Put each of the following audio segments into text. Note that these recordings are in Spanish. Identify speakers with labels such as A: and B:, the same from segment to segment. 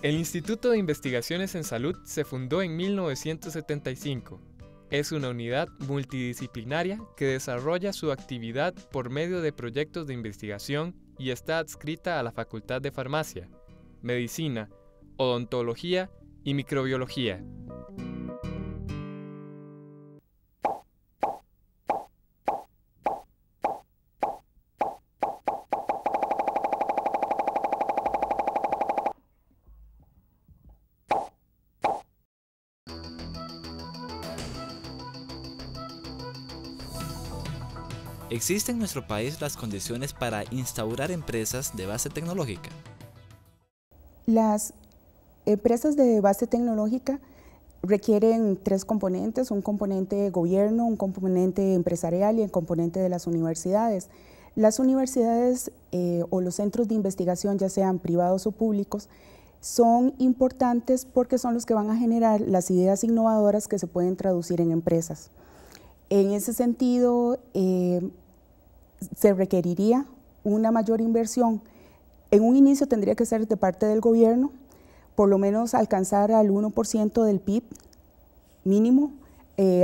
A: El Instituto de Investigaciones en Salud se fundó en 1975. Es una unidad multidisciplinaria que desarrolla su actividad por medio de proyectos de investigación y está adscrita a la Facultad de Farmacia, Medicina, Odontología y Microbiología.
B: ¿Existen en nuestro país las condiciones para instaurar empresas de base tecnológica?
C: Las empresas de base tecnológica requieren tres componentes: un componente gobierno, un componente empresarial y el componente de las universidades. Las universidades o los centros de investigación, ya sean privados o públicos, son importantes porque son los que van a generar las ideas innovadoras que se pueden traducir en empresas. En ese sentido, se requeriría una mayor inversión. En un inicio tendría que ser de parte del gobierno, por lo menos alcanzar al 1% del PIB mínimo.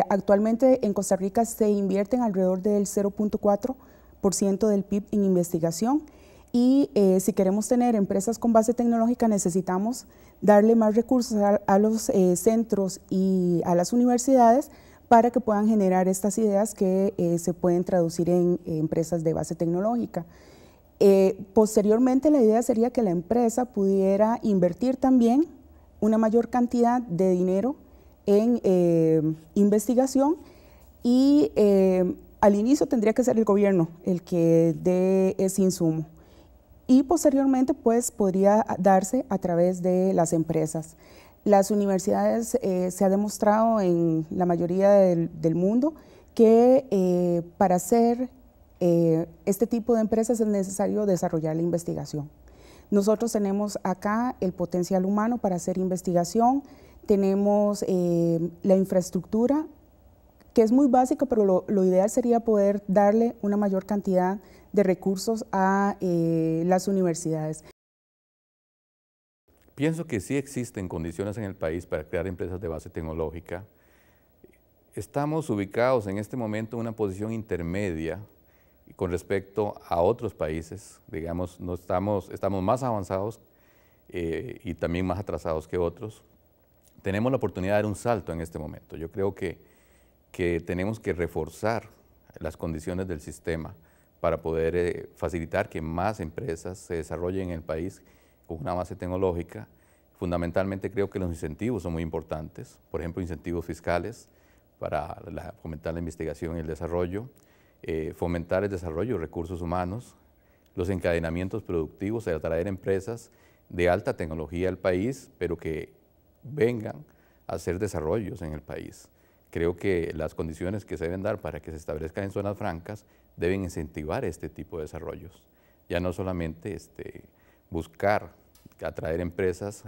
C: Actualmente en Costa Rica se invierten alrededor del 0.4% del PIB en investigación y si queremos tener empresas con base tecnológica necesitamos darle más recursos a los centros y a las universidades para que puedan generar estas ideas que se pueden traducir en empresas de base tecnológica. Posteriormente, la idea sería que la empresa pudiera invertir también una mayor cantidad de dinero en investigación y al inicio tendría que ser el gobierno el que dé ese insumo y posteriormente pues podría darse a través de las empresas. Las universidades se ha demostrado en la mayoría del mundo que para hacer este tipo de empresas es necesario desarrollar la investigación. Nosotros tenemos acá el potencial humano para hacer investigación, tenemos la infraestructura, que es muy básica, pero lo ideal sería poder darle una mayor cantidad de recursos a las universidades.
D: Pienso que sí existen condiciones en el país para crear empresas de base tecnológica. Estamos ubicados en este momento en una posición intermedia con respecto a otros países. Digamos, estamos más avanzados y también más atrasados que otros. Tenemos la oportunidad de dar un salto en este momento. Yo creo que tenemos que reforzar las condiciones del sistema para poder facilitar que más empresas se desarrollen en el país con una base tecnológica. Fundamentalmente creo que los incentivos son muy importantes, por ejemplo, incentivos fiscales para fomentar la investigación y el desarrollo, fomentar el desarrollo de recursos humanos, los encadenamientos productivos, de atraer empresas de alta tecnología al país, pero que vengan a hacer desarrollos en el país. Creo que las condiciones que se deben dar para que se establezcan en zonas francas deben incentivar este tipo de desarrollos. Ya no solamente buscar atraer empresas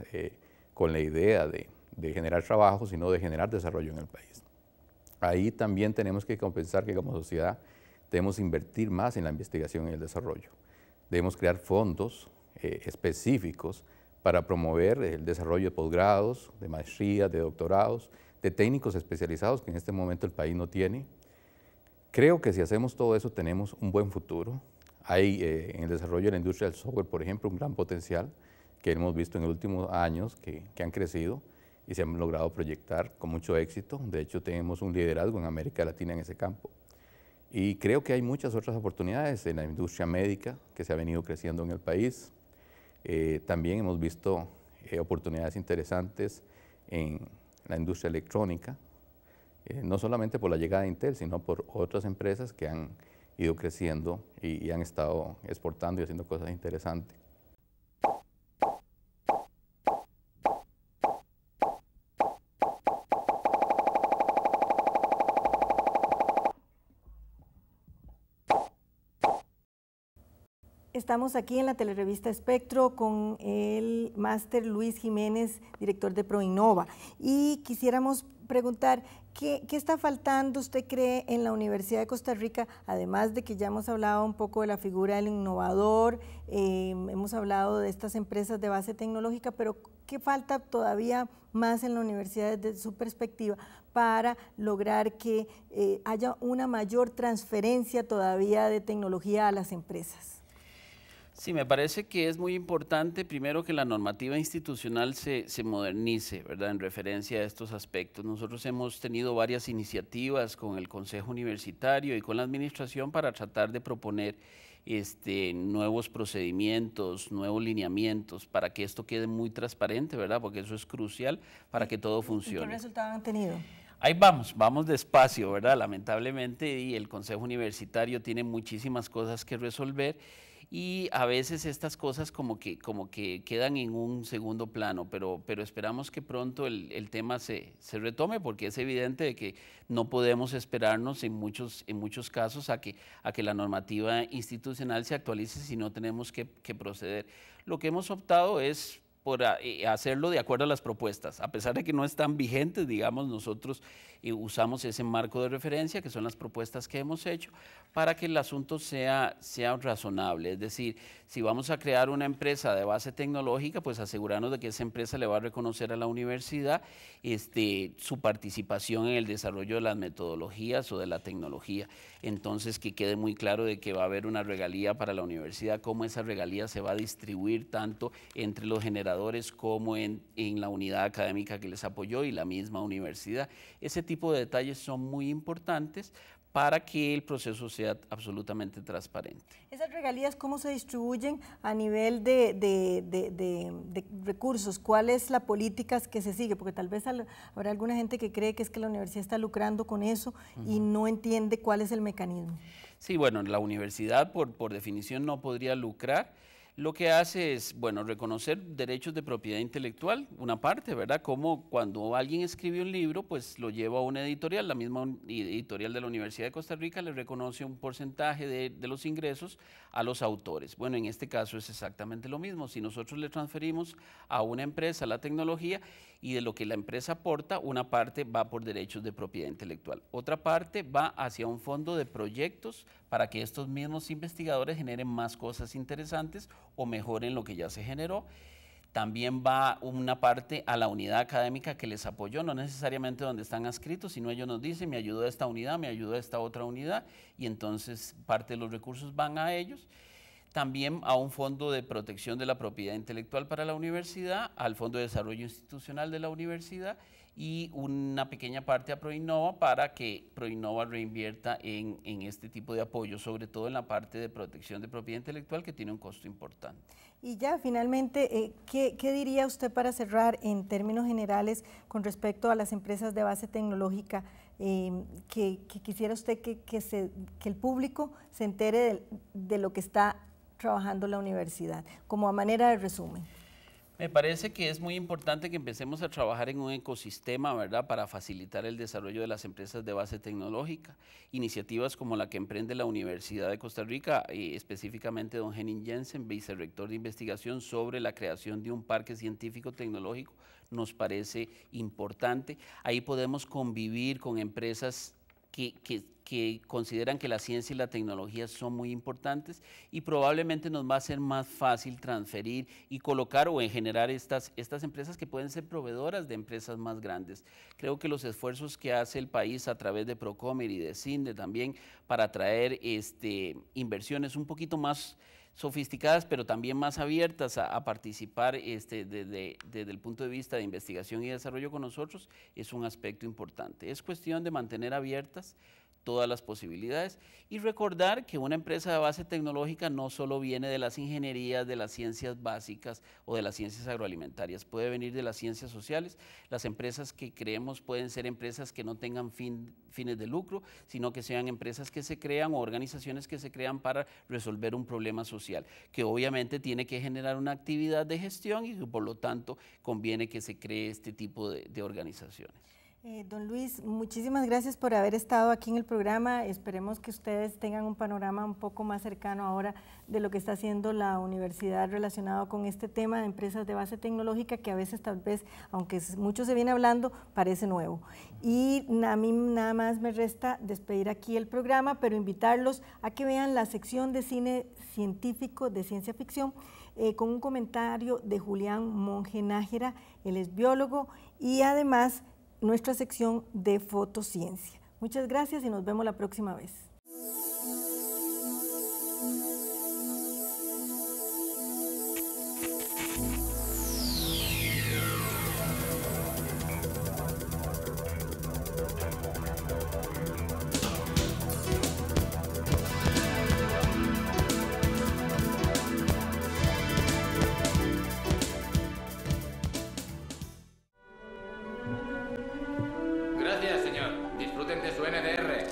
D: con la idea de generar trabajo, sino de generar desarrollo en el país. Ahí también tenemos que compensar que como sociedad debemos invertir más en la investigación y el desarrollo. Debemos crear fondos específicos para promover el desarrollo de posgrados, de maestrías, de doctorados, de técnicos especializados que en este momento el país no tiene. Creo que si hacemos todo eso tenemos un buen futuro. Hay en el desarrollo de la industria del software, por ejemplo, un gran potencial que hemos visto en los últimos años que han crecido y se han logrado proyectar con mucho éxito. De hecho, tenemos un liderazgo en América Latina en ese campo. Y creo que hay muchas otras oportunidades en la industria médica que se ha venido creciendo en el país. También hemos visto oportunidades interesantes en la industria electrónica, no solamente por la llegada de Intel, sino por otras empresas que han ido creciendo y han estado exportando y haciendo cosas interesantes.
E: Estamos aquí en la telerevista Espectro con el máster Luis Jiménez, director de Proinnova. Y quisiéramos preguntar, ¿qué está faltando, usted cree, en la Universidad de Costa Rica? Además de que ya hemos hablado un poco de la figura del innovador, hemos hablado de estas empresas de base tecnológica, pero ¿qué falta todavía más en la universidad desde su perspectiva para lograr que haya una mayor transferencia todavía de tecnología a las empresas?
F: Sí, me parece que es muy importante, primero, que la normativa institucional se modernice, ¿verdad?, en referencia a estos aspectos. Nosotros hemos tenido varias iniciativas con el Consejo Universitario y con la Administración para tratar de proponer nuevos procedimientos, nuevos lineamientos, para que esto quede muy transparente, ¿verdad?, porque eso es crucial para que todo funcione.
E: ¿Qué resultado han tenido?
F: Ahí vamos despacio, ¿verdad?, lamentablemente, y el Consejo Universitario tiene muchísimas cosas que resolver, y a veces estas cosas como que quedan en un segundo plano, pero esperamos que pronto el tema se retome, porque es evidente de que no podemos esperarnos en muchos casos a que la normativa institucional se actualice, si no tenemos que proceder. Lo que hemos optado es por hacerlo de acuerdo a las propuestas, a pesar de que no están vigentes, digamos, nosotros usamos ese marco de referencia, que son las propuestas que hemos hecho, para que el asunto sea razonable. Es decir, si vamos a crear una empresa de base tecnológica, pues asegurarnos de que esa empresa le va a reconocer a la universidad su participación en el desarrollo de las metodologías o de la tecnología. Entonces, que quede muy claro de que va a haber una regalía para la universidad, cómo esa regalía se va a distribuir tanto entre los generadores como en la unidad académica que les apoyó y la misma universidad. Ese tipo de detalles son muy importantes para que el proceso sea absolutamente transparente.
E: ¿Esas regalías cómo se distribuyen a nivel de recursos? ¿Cuál es la política que se sigue? Porque tal vez habrá alguna gente que cree que es que la universidad está lucrando con eso y no entiende cuál es el mecanismo.
F: Sí, bueno, la universidad por definición no podría lucrar. Lo que hace es, bueno, reconocer derechos de propiedad intelectual, una parte, ¿verdad? Como cuando alguien escribe un libro, pues lo lleva a una editorial, la misma editorial de la Universidad de Costa Rica le reconoce un porcentaje de los ingresos a los autores. Bueno, en este caso es exactamente lo mismo. Si nosotros le transferimos a una empresa la tecnología y de lo que la empresa aporta, una parte va por derechos de propiedad intelectual. Otra parte va hacia un fondo de proyectos para que estos mismos investigadores generen más cosas interesantes o mejoren lo que ya se generó. También va una parte a la unidad académica que les apoyó, no necesariamente donde están adscritos, sino ellos nos dicen, me ayudó esta unidad, me ayudó esta otra unidad, y entonces parte de los recursos van a ellos. También a un fondo de protección de la propiedad intelectual para la universidad, al Fondo de Desarrollo Institucional de la universidad y una pequeña parte a Proinnova para que Proinnova reinvierta en este tipo de apoyo, sobre todo en la parte de protección de propiedad intelectual, que tiene un costo importante.
E: Y ya finalmente, ¿qué diría usted para cerrar en términos generales con respecto a las empresas de base tecnológica? Que quisiera usted que el público se entere de lo que está trabajando la universidad, como a manera de resumen.
F: Me parece que es muy importante que empecemos a trabajar en un ecosistema, ¿verdad?, para facilitar el desarrollo de las empresas de base tecnológica. Iniciativas como la que emprende la Universidad de Costa Rica, específicamente don Henning Jensen, vicerrector de investigación, sobre la creación de un parque científico tecnológico, nos parece importante. Ahí podemos convivir con empresas que consideran que la ciencia y la tecnología son muy importantes, y probablemente nos va a ser más fácil transferir y colocar o en generar estas empresas que pueden ser proveedoras de empresas más grandes. Creo que los esfuerzos que hace el país a través de Procomer y de CINDE también para traer inversiones un poquito más sofisticadas, pero también más abiertas a participar desde el punto de vista de investigación y desarrollo con nosotros, es un aspecto importante. Es cuestión de mantener abiertas todas las posibilidades y recordar que una empresa de base tecnológica no solo viene de las ingenierías, de las ciencias básicas o de las ciencias agroalimentarias, puede venir de las ciencias sociales. Las empresas que creemos pueden ser empresas que no tengan fines de lucro, sino que sean empresas que se crean o organizaciones que se crean para resolver un problema social, que obviamente tiene que generar una actividad de gestión y que por lo tanto conviene que se cree este tipo de organizaciones.
E: Don Luis, muchísimas gracias por haber estado aquí en el programa. Esperemos que ustedes tengan un panorama un poco más cercano ahora de lo que está haciendo la universidad relacionado con este tema de empresas de base tecnológica, que a veces tal vez, aunque mucho se viene hablando, parece nuevo. Y a mí nada más me resta despedir aquí el programa, pero invitarlos a que vean la sección de cine científico de ciencia ficción, con un comentario de Julián Monge Nájera, él es biólogo, y además nuestra sección de fotociencia. Muchas gracias y nos vemos la próxima vez.
G: Gracias, señor. Disfruten de su NDR.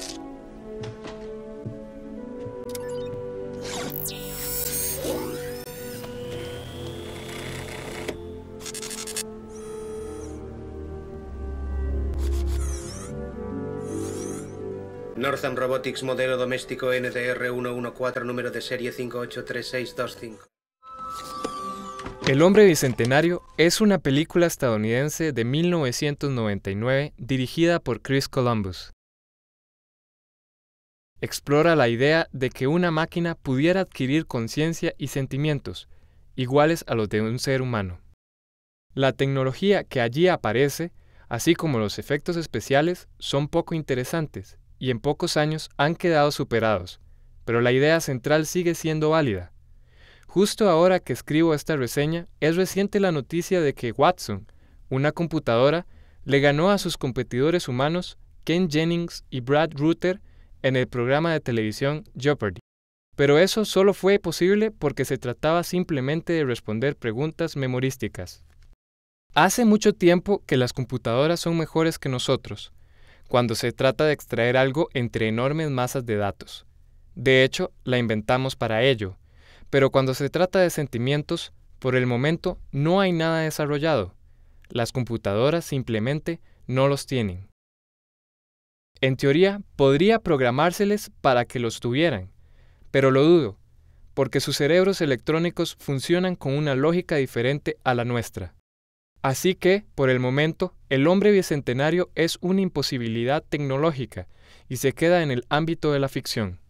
H: Northam Robotics, modelo doméstico NDR-114, número de serie 583625.
A: El hombre bicentenario es una película estadounidense de 1999 dirigida por Chris Columbus. Explora la idea de que una máquina pudiera adquirir conciencia y sentimientos, iguales a los de un ser humano. La tecnología que allí aparece, así como los efectos especiales, son poco interesantes y en pocos años han quedado superados, pero la idea central sigue siendo válida. Justo ahora que escribo esta reseña, es reciente la noticia de que Watson, una computadora, le ganó a sus competidores humanos Ken Jennings y Brad Rutter en el programa de televisión Jeopardy! Pero eso solo fue posible porque se trataba simplemente de responder preguntas memorísticas. Hace mucho tiempo que las computadoras son mejores que nosotros, cuando se trata de extraer algo entre enormes masas de datos. De hecho, la inventamos para ello. Pero cuando se trata de sentimientos, por el momento no hay nada desarrollado. Las computadoras simplemente no los tienen. En teoría, podría programárseles para que los tuvieran, pero lo dudo, porque sus cerebros electrónicos funcionan con una lógica diferente a la nuestra. Así que, por el momento, el hombre bicentenario es una imposibilidad tecnológica y se queda en el ámbito de la ficción.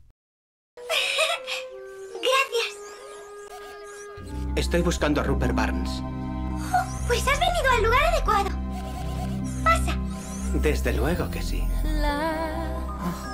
H: Estoy buscando a Rupert Barnes.
I: Oh, pues has venido al lugar adecuado. Pasa.
H: Desde luego que sí.
I: La